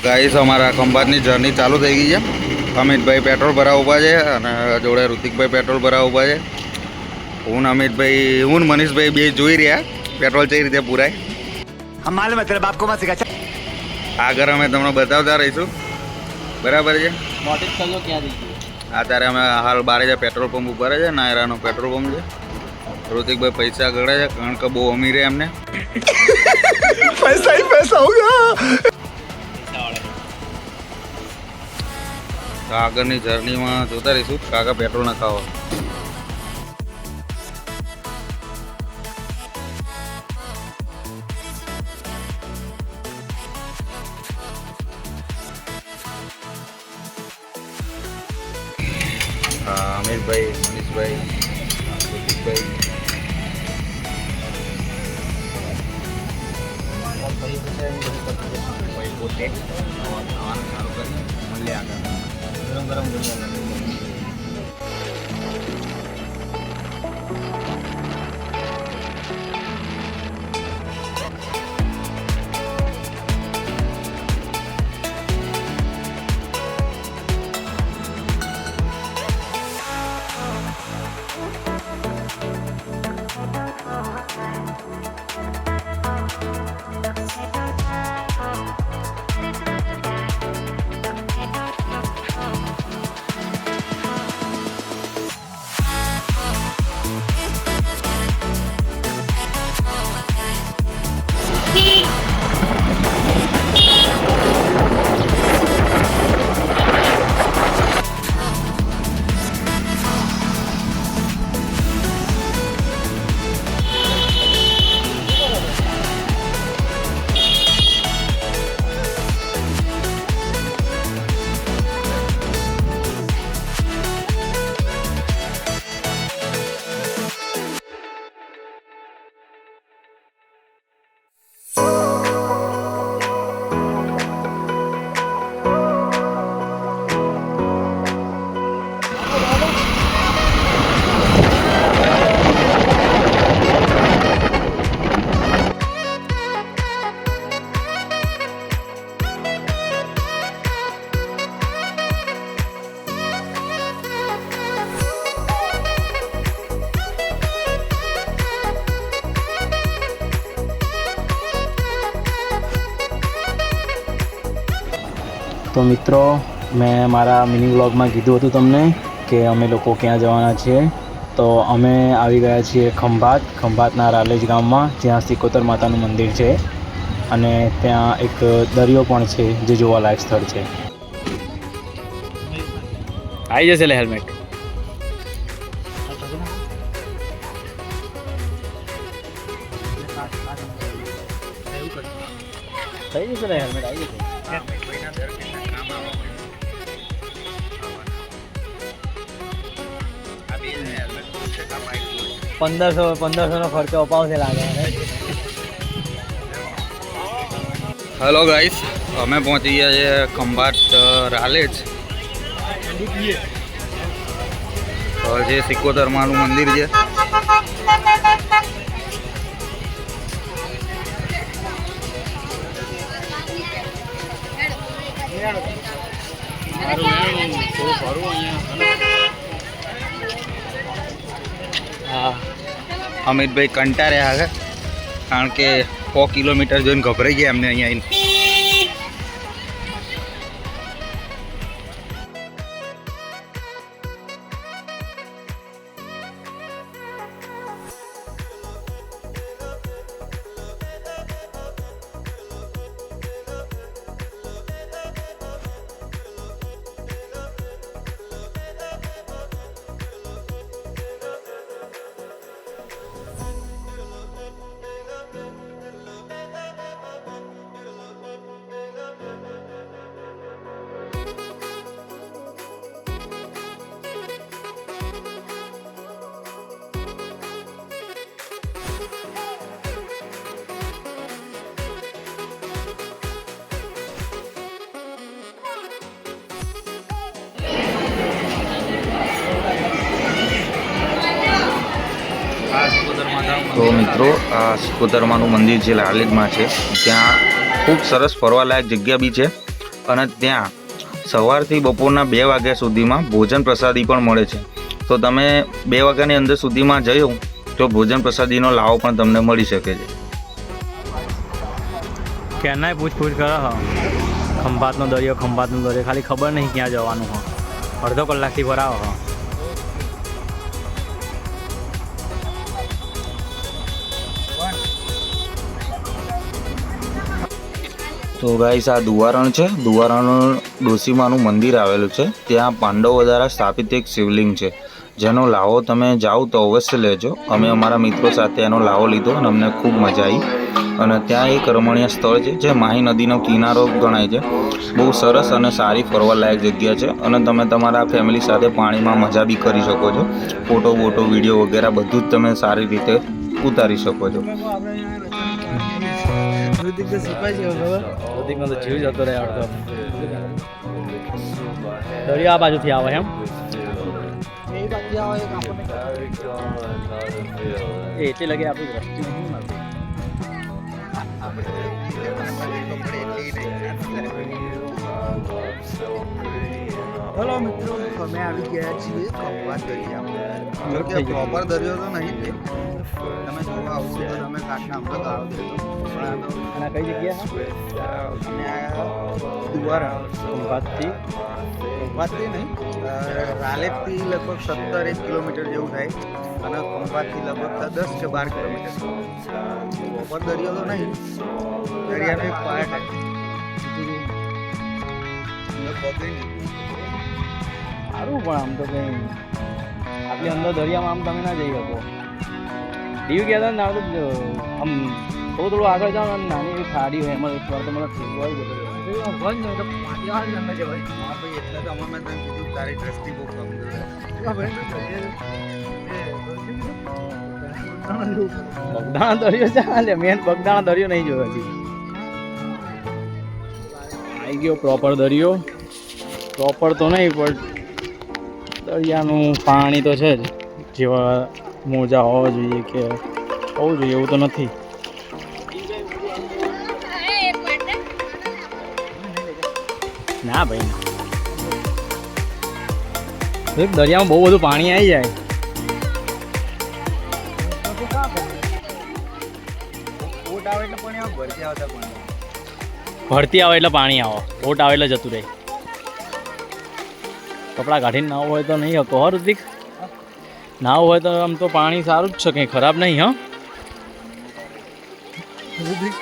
Guys અમારા ખંભાતની journey ચાલુ થઈ ગઈ છે. અમિતભાઈ પેટ્રોલ ભરાવા ઊભા છે અને જોડે ઋતિકભાઈ પેટ્રોલ ભરાવા ઊભા છે. હું અમિતભાઈ હું મનીષભાઈ બે જોઈ રહ્યા પેટ્રોલ કઈ રીતે પૂરાય. આગળ અમે તમને બતાવતા રહીશું. બરાબર છે. અત્યારે અમે હાલ બારે પેટ્રોલ પંપ ઉપર છે. નાયરાનો પેટ્રોલ પંપ છે. ઋતિકભાઈ પૈસા ગળે છે કારણ કે બહુ અમીર છે એમને. पैसा ही पैसा होगा. તો આગળની જર્નીમાં જોતા રહીશું. કાકા પેટ્રોલ નખાવો. અમિતભાઈ, મનીષભાઈ, ઋતિકભાઈ. પોતે ખાવાનું સારું કરી મળે આગળ ગરમ ગરમ તો મિત્રો મેં મારા મિની વ્લોગમાં કીધું હતું તમને કે અમે લોકો ક્યાં જવાના છીએ. તો અમે આવી ગયા છીએ ખંભાતના રાલેજ ગામમાં, જ્યાં સિકોતર માતાનું મંદિર છે અને ત્યાં એક દરિયો પણ છે જે જોવાલાયક સ્થળ છે. આવી જશે લે હેલ્મેટ. થઈ જશે લે હેલ્મેટ. આવી જશે. 1500 નો ખર્ચો અપાવશે લાગે. હેલો ગાઈસ, અમે પહોંચી ગયા છીએ ખંભાત રાલેજ. જે સિકોતર માનું મંદિર છે. હા, અમિતભાઈ કંટાળ્યા છે કારણ કે 100 કિલોમીટર જોઈને ગભરાઈ ગયા એમને અહીંયા આવીને. તો મિત્રો આ સિકોતરમાનું મંદિર જે લાલિતમાં છે, ત્યાં ખૂબ સરસ ફરવાલાયક જગ્યા બી છે અને ત્યાં સવારથી બપોરના 2 વાગ્યા સુધીમાં ભોજન પ્રસાદી પણ મળે છે. તો તમે 2 વાગ્યાની અંદર સુધીમાં જયો તો ભોજન પ્રસાદીનો લાવો પણ તમને મળી શકે છે. ક્યાંના પૂછપૂછ કરે હ ખંભાતનો દરિયો ખાલી ખબર નહીં ક્યાં જવાનું હ. અડધો કલાકથી ભરાવો હ. તો ગાઈસ આ દુવારણ છે. દુવારણ ડોસીમાનું મંદિર આવેલું છે. ત્યાં પાંડવો દ્વારા સ્થાપિત એક શિવલિંગ છે, જેનો લાવો તમે જાઓ તો અવશ્ય લેજો. અમે અમારા મિત્રો સાથે એનો લાવો લીધો અને અમને ખૂબ મજા આવી. અને ત્યાં એક રમણીય સ્થળ છે જે માહી નદીનો કિનારો ગણાય છે. બહુ સરસ અને સારી ફરવાલાયક જગ્યા છે અને તમે તમારા ફેમિલી સાથે પાણીમાં મજા બી કરી શકો છો. ફોટો વિડીયો વગેરે બધું જ તમે સારી રીતે ઉતારી શકો છો. ઋતિકનો તો જીવ જતો રહે અડધો. દરિયો આ બાજુથી આવે એમ એટલે લગે આપણી દ્રષ્ટિ નહીં મળતી. हेलो मित्रों, અમે આવી ગયા છીએ ખંભાત દરિયામાં. કે પ્રોપર દરિયો તો નહીં તે તમે જોવા આવશો તો તમે કાંઠના અમદાવાદ આવો દેતો પણ અને કઈ જગ્યા દુવારા ખંભાતથી નહીં રાલેપથી લગભગ 17-1 કિલોમીટર જેવું થાય અને ખંભાતથી લગભગ 10 કે 12 કિલોમીટર. પ્રોપર દરિયો તો નહીં, દરિયાનો એક પાર્ટ સારું પણ આમ તો કંઈ આટલી અંદર દરિયામાં આમ તમે ના જઈ શકો. દીવ ગયા હતા ને આમ તો આમ થોડું આગળ જાઓ ને નાની એવી ખાડી હોય એમાં એક વાર તો મને ઠેકવા આવી જતો. એટલે તો અમે તને કીધું તારી દ્રષ્ટિ બહુ કમ બગદાણા દરિયો ચાલે, મેન બગદાણા દરિયો નહીં જોયો હજી. આવી ગયો પ્રોપર દરિયો. પ્રોપર તો નહીં પણ દરિયાનું પાણી તો છે જ, જેવા મોજા હોવા જોઈએ કે હોવું જોઈએ એવું તો નથી. ના ભાઈ ના, દરિયામાં બહુ બધું પાણી આવી જાય. ભરતી આવે એટલે પાણી આવે, ઓટ આવે એટલે જતું રહે. કપડાં કાઢીને નાવું હોય તો નહીં હકો હો ઋતિક. નાવું હોય તો આમ તો પાણી સારું જ છે, કંઈ ખરાબ નહીં. હા ઋતિક